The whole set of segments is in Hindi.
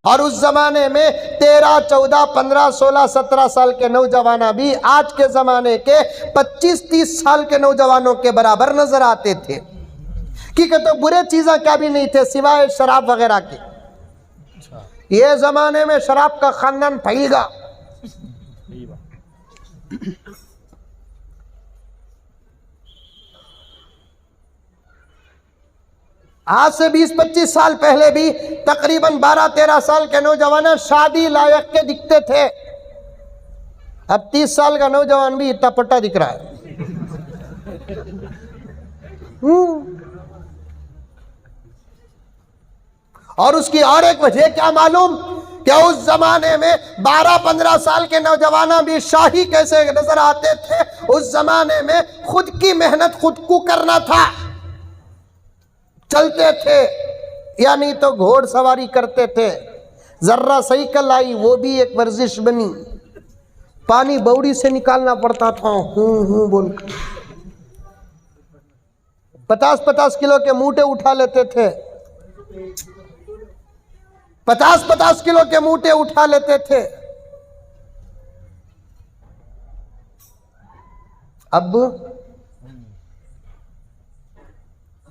और उस जमाने में 13, 14, 15, 16, 17 साल के नौजवान भी आज के जमाने के 25, 30 साल के नौजवानों के बराबर नजर आते थे। क्योंकि तो बुरे चीजें क्या भी नहीं थे सिवाय शराब वगैरह के। ये जमाने में शराब का खानदान फैल गया। आज से 20-25 साल पहले भी तकरीबन 12-13 साल के नौजवान शादी लायक के दिखते थे। अब 30 साल का नौजवान भी इतना पट्टा दिख रहा है। और उसकी और एक वजह क्या मालूम? क्या उस जमाने में 12-15 साल के नौजवान भी शाही कैसे नजर आते थे? उस जमाने में खुद की मेहनत खुद को करना था। चलते थे या नहीं तो घोड़सवारी करते थे। जर्रा साइकिल आई, वो भी एक वर्जिश बनी। पानी बौड़ी से निकालना पड़ता था, हूं बोल। 50-50 किलो के मूठे उठा लेते थे। 50-50 किलो के मूठे उठा लेते थे। अब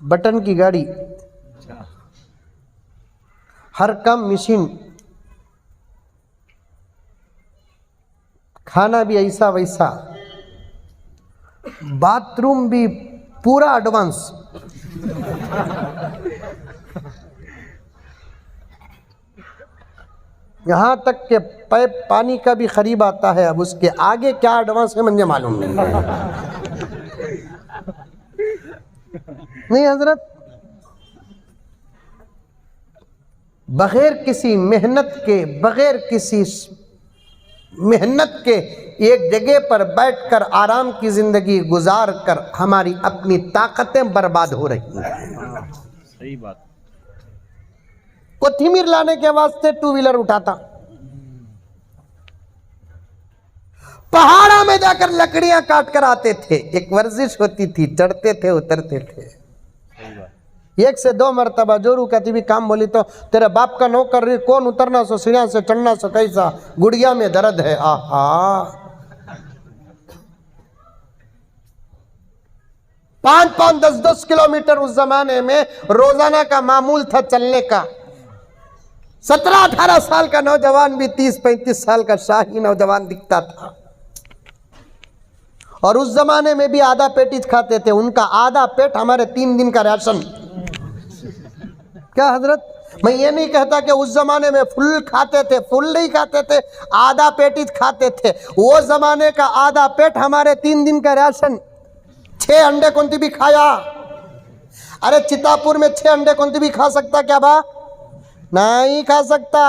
बटन की गाड़ी, हर काम मशीन, खाना भी ऐसा वैसा, बाथरूम भी पूरा एडवांस। यहां तक के पाइप पानी का भी खरीब आता है। अब उसके आगे क्या एडवांस है मुझे मालूम नहीं हजरत। बगैर किसी मेहनत के एक जगह पर बैठकर आराम की जिंदगी गुजार कर हमारी अपनी ताकतें बर्बाद हो रही हैं। सही बात। कोथिमीर लाने के वास्ते 2 व्हीलर उठाता, पहाड़ा में जाकर लकड़ियां काट कर आते थे। एक वर्जिश होती थी, चढ़ते थे उतरते थे। 1 से 2 मरतबा जोरू कहती भी काम बोली तो तेरे बाप का नौकर रही, कौन उतरना सो, सीढ़ियां से चढ़ना सो, कैसा गुड़िया में दर्द है। आहा 5-5, 10-10 किलोमीटर उस जमाने में रोजाना का मामूल था चलने का। 17-18 साल का नौजवान भी 30-35 साल का शाही नौजवान दिखता था। और उस जमाने में भी आधा पेट ही खाते थे। उनका आधा पेट हमारे 3 दिन का राशन। क्या हजरत? मैं ये नहीं कहता कि उस जमाने में फुल खाते थे, फुल नहीं खाते थे, आधा पेट ही खाते थे। वो जमाने का आधा पेट हमारे 3 दिन का राशन। 6 अंडे कौन भी खाया? अरे चितापुर में 6 अंडे कौन भी खा सकता क्या बा? नहीं खा सकता।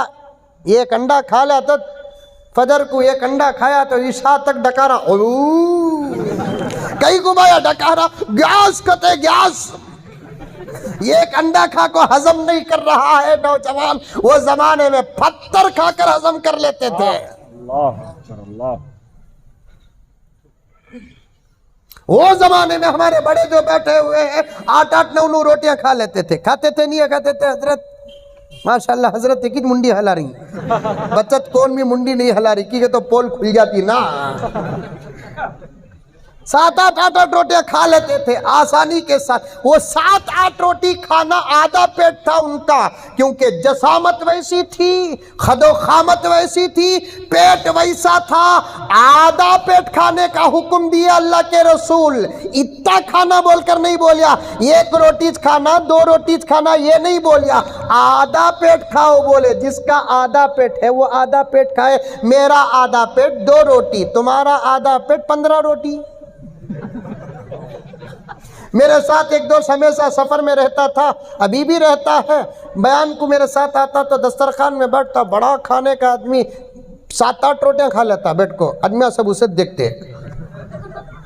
1 अंडा खा लिया तो फजर को 1 अंडा खाया तो ईशा तक डकारा। कहीं घुमाया डकारा, गैस कते गैस। 1 अंडा खा को हजम नहीं कर रहा है नौजवान। वो जमाने में पत्थर खाकर हजम कर लेते थे। अल्लाह। वो जमाने में हमारे बड़े जो बैठे हुए हैं 8-8, 9-9 रोटियां खा लेते थे। खाते थे नहीं खाते थे हजरत? माशाल्लाह हजरत एक ही मुंडी हिला रही, बचत कौन भी मुंडी नहीं हिला रही, क्योंकि तो पोल खुल जाती ना। 7-8 रोटियां खा लेते थे आसानी के साथ। वो 7-8 रोटी खाना आधा पेट था उनका, क्योंकि जसामत वैसी थी, खदो खामत वैसी थी, पेट वैसा था। आधा पेट खाने का हुक्म दिया अल्लाह के रसूल। इतना खाना बोलकर नहीं बोलिया 1 रोटी खाना, 2 रोटी खाना, ये नहीं बोलिया, आधा पेट खाओ बोले। जिसका आधा पेट है वो आधा पेट खाए। मेरा आधा पेट 2 रोटी, तुम्हारा आधा पेट 15 रोटी। मेरे साथ एक दोस्त हमेशा सफर में रहता था, अभी भी रहता है। बयान को मेरे साथ आता तो दस्तरखान में बैठता, बड़ा खाने का आदमी, 7-8 रोटियां खा लेता बैठ को। आदमी सब उसे देखते,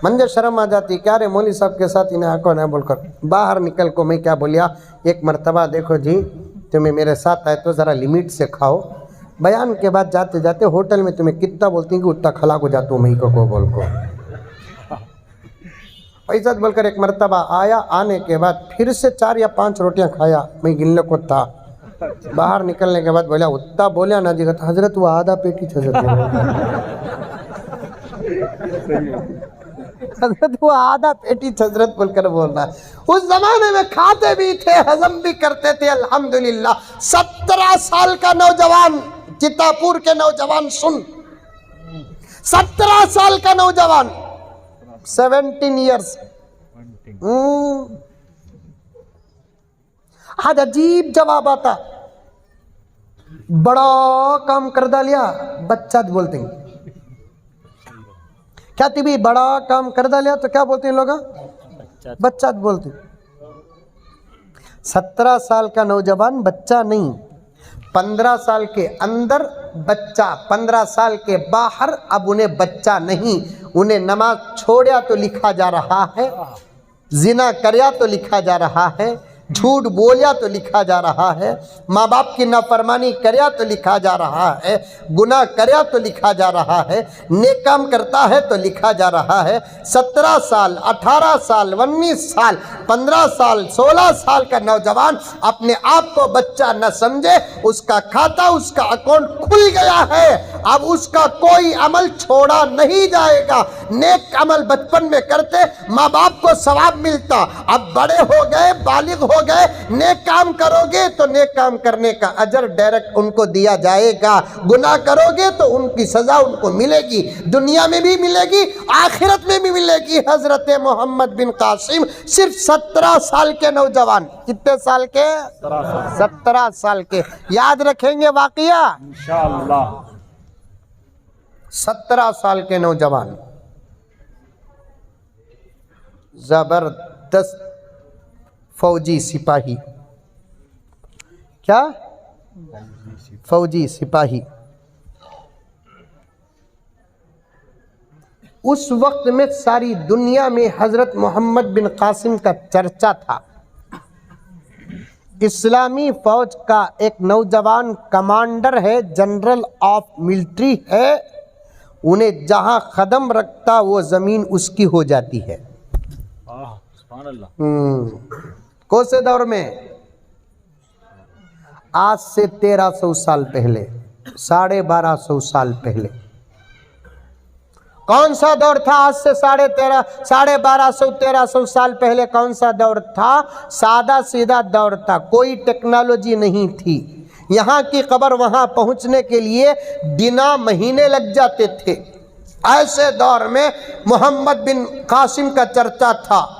मंजर शर्म आ जाती। क्या रे मौली साहब के साथ इन्हें आंखों न बोलकर बाहर निकल को। मैं क्या बोलिया, एक मरतबा देखो जी, तुम्हें मेरे साथ आए तो ज़रा लिमिट से खाओ। बयान के बाद जाते जाते होटल में तुम्हें कितना बोलती कि उतना खला को जाता हूँ मैं को बोल को। ऐसा बोलकर एक मरतबा आया, आने के बाद फिर से 4 या 5 रोटियां खाया। मैं गिनने को था, बाहर निकलने के बाद बोला उतना बोला ना जी तो हजरत वो आधा पेट ही हजरत हजरत वो आधा पेटी हजरत बोलकर बोल रहा है। उस जमाने में खाते भी थे, हजम भी करते थे अल्हम्दुलिल्लाह। 17 साल का नौजवान, चित्तापुर के नौजवान सुन, 17 साल का नौजवान, 17 इयर्स। आज अजीब जवाब आता, बड़ा काम कर डालिया बच्चा बोलते हैं। क्या भी बड़ा काम कर डालिया तो क्या बोलते हैं लोग? बच्चा बोलते हैं। 17 साल का नौजवान बच्चा नहीं, 15 साल के अंदर बच्चा, 15 साल के बाहर अब उन्हें बच्चा नहीं। उन्हें नमाज छोड़ा तो लिखा जा रहा है, जिना करया तो लिखा जा रहा है, झूठ बोलिया तो लिखा जा रहा है, माँ बाप की नाफरमानी करया तो लिखा जा रहा है, गुनाह करया तो लिखा जा रहा है, नेक काम करता है तो लिखा जा रहा है। 17 साल, 18 साल, 19 साल, 15 साल, 16 साल का नौजवान अपने आप को बच्चा न समझे, उसका खाता, उसका अकाउंट खुल गया है। अब उसका कोई अमल छोड़ा नहीं जाएगा। नेक अमल बचपन में करते माँ बाप को सवाब मिलता, अब बड़े हो गए, बालिग हो गए, नेक काम करोगे तो नेक काम करने का अजर डायरेक्ट उनको दिया जाएगा। गुनाह करोगे तो उनकी सजा उनको मिलेगी, दुनिया में भी मिलेगी, आखिरत में भी मिलेगी। हजरत मोहम्मद बिन कासिम सिर्फ 17 साल के नौजवान, कितने साल के? 17 साल के। याद रखेंगे वाकया इंशाअल्लाह। 17 साल के नौजवान, जबरदस्त फौजी सिपाही। क्या? फौजी सिपाही। उस वक्त में सारी दुनिया में हजरत मोहम्मद बिन कासिम का चर्चा था। इस्लामी फौज का एक नौजवान कमांडर है, जनरल ऑफ मिलिट्री है, उन्हें जहां कदम रखता वो जमीन उसकी हो जाती है। सुभान अल्लाह। कौन से दौर में? आज से 1300 साल पहले, 1250 साल पहले। कौन सा दौर था? आज से 1250 साल पहले कौन सा दौर था? सादा सीधा दौर था, कोई टेक्नोलॉजी नहीं थी। यहाँ की खबर वहाँ पहुँचने के लिए दिना महीने लग जाते थे। ऐसे दौर में मोहम्मद बिन कासिम का चर्चा था।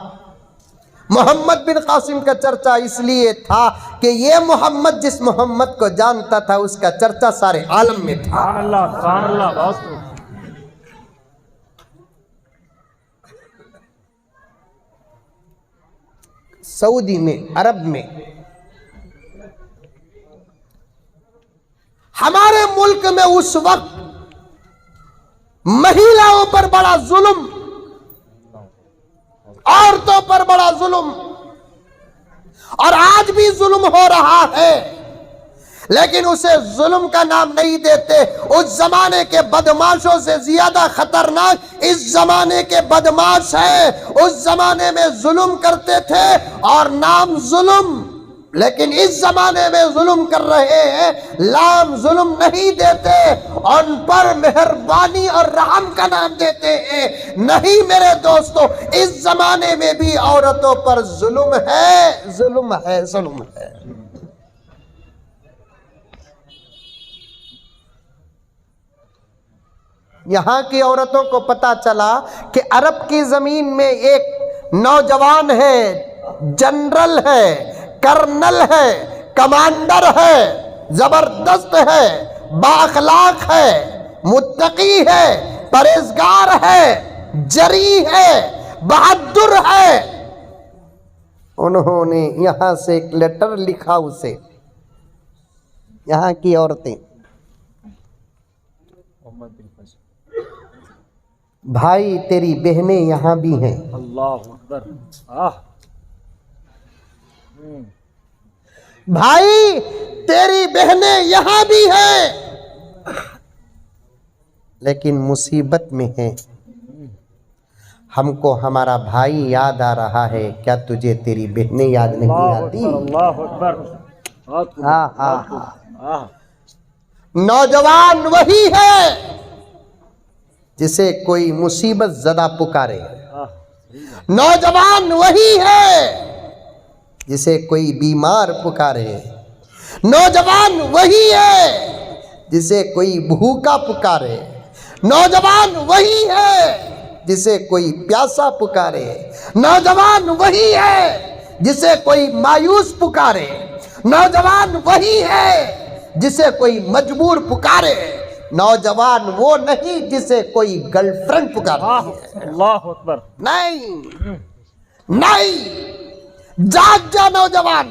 मोहम्मद बिन कासिम का चर्चा इसलिए था कि ये मोहम्मद जिस मोहम्मद को जानता था उसका चर्चा सारे आलम में था। सुभान अल्लाह, सुभान अल्लाह। बहुत सऊदी में, अरब में, हमारे मुल्क में उस वक्त महिलाओं पर बड़ा जुल्म, औरतों पर बड़ा जुल्म, और आज भी जुल्म हो रहा है, लेकिन उसे जुल्म का नाम नहीं देते। उस जमाने के बदमाशों से ज्यादा खतरनाक इस जमाने के बदमाश हैं। उस जमाने में जुल्म करते थे और नाम जुल्म, लेकिन इस जमाने में जुल्म कर रहे हैं, लाम जुल्म नहीं देते, उन पर मेहरबानी और रहम का नाम देते हैं। नहीं मेरे दोस्तों, इस जमाने में भी औरतों पर जुल्म है, जुल्म है, जुल्म है। यहाँ की औरतों को पता चला कि अरब की जमीन में एक नौजवान है, जनरल है, कर्नल है, कमांडर है, जबरदस्त है, बाअखलाक है, मुत्तकी है, परहेजगार है, जरी है, बहादुर है। उन्होंने यहां से एक लेटर लिखा उसे, यहाँ की औरतें, भाई तेरी बहनें यहाँ भी हैं। अल्लाह अकबर। भाई तेरी बहनें यहाँ भी हैं, लेकिन मुसीबत में हैं। हमको हमारा भाई याद आ रहा है, क्या तुझे तेरी बहनें याद नहीं आती? अल्लाह अकबर। बहुत खूब, हाँ, हाँ, बहुत खूब। आह, नौजवान वही है जिसे कोई मुसीबत ज़दा पुकारे। आह, नौजवान वही है जिसे कोई बीमार पुकारे। नौजवान वही है जिसे कोई भूखा पुकारे। नौजवान वही है जिसे कोई प्यासा पुकारे। नौजवान वही है जिसे कोई मायूस पुकारे। नौजवान वही है जिसे कोई मजबूर पुकारे। नौजवान वो नहीं जिसे कोई गर्लफ्रेंड पुकारे। आह, अल्लाह अकबर। नहीं, नहीं, जाग जा नौजवान।